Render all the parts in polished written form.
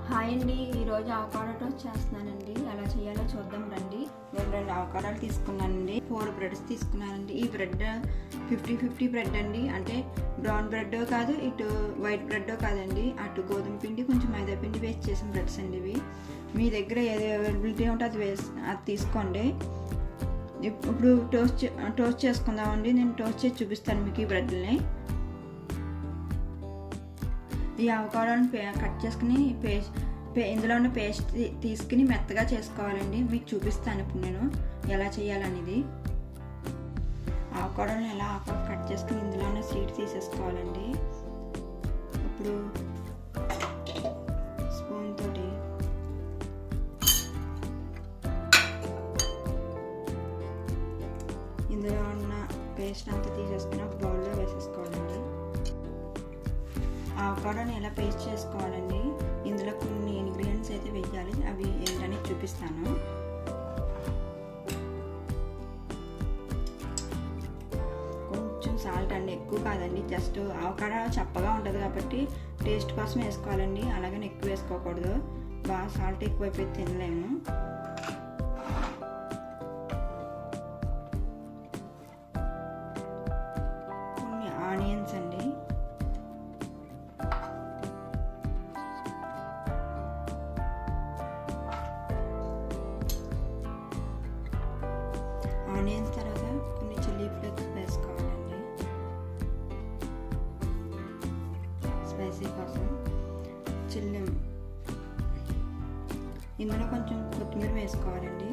Hi అండి, ఈరోజు avocado toast చేస్తున్నానండి. ఎలా చేయాలో చూద్దాం రండి. నేను 2 అవకాడోలు తీసుకున్నానండి, 4 బ్రెడ్స్ తీసుకున్నానండి. ఈ బ్రెడ్ 50-50 బ్రెడ్ అండి. అంటే బ్రౌన్ బ్రెడ్ కాదు, ఇటు వైట్ బ్రెడ్ కాదండి. అటు గోధుమ పిండి కొంచెం మైదా పిండి వేస్ట్ చేసిన బ్రెడ్స్ అండి ఇవి. మీ దగ్గర ఏది అవైలబిలిటీ ఉంటే అది తీసుకోండి. ఇప్పుడు టోస్ట్ చేసుకుందామండి. నేను టోస్ట్ చేసి చూపిస్తాను మీకు ఈ బ్రెడ్ని. ఈ అవకాడోని కట్ చేసుకుని ఇందులో ఉన్న పేస్ట్ తీసుకుని మెత్తగా చేసుకోవాలండి. మీకు చూపిస్తాను ఇప్పుడు నేను ఎలా చేయాలనేది. అవకాడోని ఎలా కట్ చేసుకుని ఇందులో ఉన్న సీడ్ తీసేసుకోవాలండి. ఇప్పుడు స్పూన్ తోటి ఇందులో ఉన్న పేస్ట్ అంతా తీసేసుకుని ఒక బౌల్లో వేసేసుకోవాలండి. అవకాడోని ఎలా పేస్ట్ చేసుకోవాలండి. ఇందులో కొన్ని ఇంగ్రీడియంట్స్ అయితే వేయాలి, అవి ఏంటని చూపిస్తాను. కొంచెం సాల్ట్ అండి, ఎక్కువ కాదండి. జస్ట్ అవకాడో చప్పగా ఉంటుంది కాబట్టి టేస్ట్ కోసం వేసుకోవాలండి. అలాగని ఎక్కువ వేసుకోకూడదు, బాగా సాల్ట్ ఎక్కువైపోయి తినలేము. కొన్ని ఆనియన్స్ అండి, ఆనియన్స్ తర్వాత కొన్ని చిల్లీ ఫ్లేక్స్ వేసుకోవాలండి స్పైసీ కోసం. ఇందులో కొంచెం కొత్తిమీర వేసుకోవాలండి.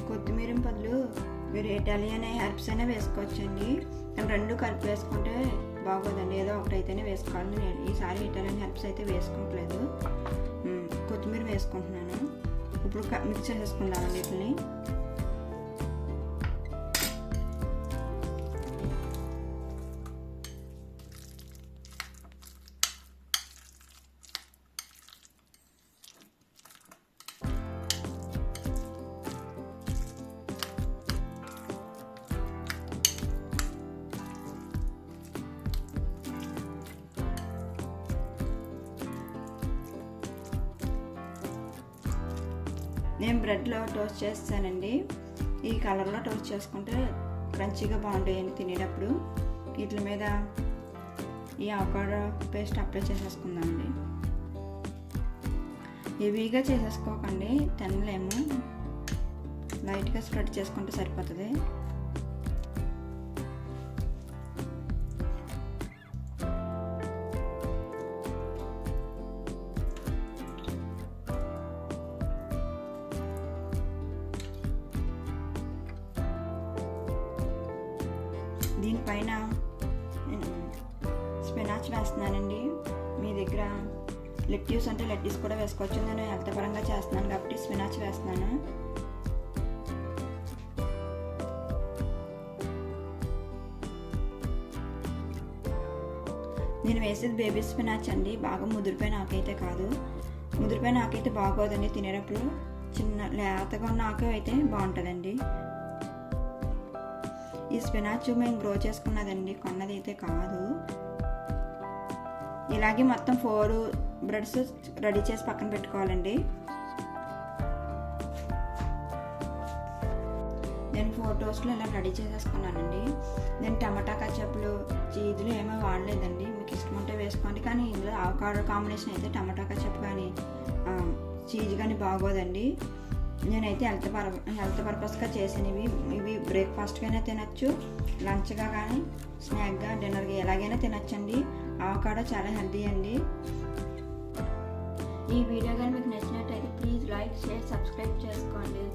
కొత్తిమీర బదులు మీరు ఇటాలియన్ హెర్బ్స్ అయినా వేసుకోవచ్చండి. రెండు కలిపి వేసుకుంటే బాగోదండి, ఏదో ఒకటైతేనే వేసుకోవాలి. నేను ఈసారి ఇటాలియన్ హెర్బ్స్ అయితే వేసుకోవట్లేదు, కొత్తిమీర వేసుకుంటున్నాను. ఇప్పుడు మిక్స్ చేసేసుకుందామండి వీటిని. నేను బ్రెడ్లో టోస్ట్ చేస్తానండి. ఈ కలర్లో టోస్ట్ చేసుకుంటే క్రంచీగా బాగుంటాయండి తినేటప్పుడు. వీటి మీద ఈ అవకాడో పేస్ట్ అప్లై చేసేసుకుందామండి. హెవీగా చేసేసుకోకండి, తినలేము. లైట్గా స్ప్రెడ్ చేసుకుంటే సరిపోతుంది. దీనిపైన నేను స్పినాచ్ వేస్తున్నానండి. మీ దగ్గర లెట్యూస్ అంటే లెట్యూస్ కూడా వేసుకోవచ్చు. నేను హెల్త్ పరంగా చేస్తున్నాను కాబట్టి స్పినాచ్ వేస్తున్నాను. నేను వేసేది బేబీ స్పినాచ్ అండి, బాగా ముదిరిపోయిన ఆకైతే కాదు. ముదిరిపోయిన ఆకైతే బాగోదండి తినేటప్పుడు. చిన్న లేతగా ఉన్న ఆకు అయితే బాగుంటుందండి. ఈ స్పినాచ్ మేము గ్రో చేసుకున్నదండి, కొన్నది అయితే కాదు. ఇలాగే మొత్తం 4 బ్రెడ్స్ రెడీ చేసి పక్కన పెట్టుకోవాలండి. నేను 4 టోస్ట్లు ఇలా రెడీ చేసేసుకున్నానండి. నేను టమాటా కచప్లు చీజులు ఏమీ వాడలేదండి. మీకు ఇష్టం ఉంటే వేసుకోండి, కానీ ఇందులో అవకాడో కాంబినేషన్ అయితే టమాటా కచప్ కానీ చీజ్ కానీ బాగోదండి. నేనైతే హెల్త్ పర్పస్గా చేసినవి. ఇవి బ్రేక్ఫాస్ట్గానే తినచ్చు, లంచ్గా కానీ స్నాక్గా డిన్నర్గా ఎలాగైనా తినచ్చండి. అవకాడో చాలా హెల్తీ అండి. ఈ వీడియో కానీ మీకు నచ్చినట్టయితే ప్లీజ్ లైక్, షేర్, సబ్స్క్రైబ్ చేసుకోండి.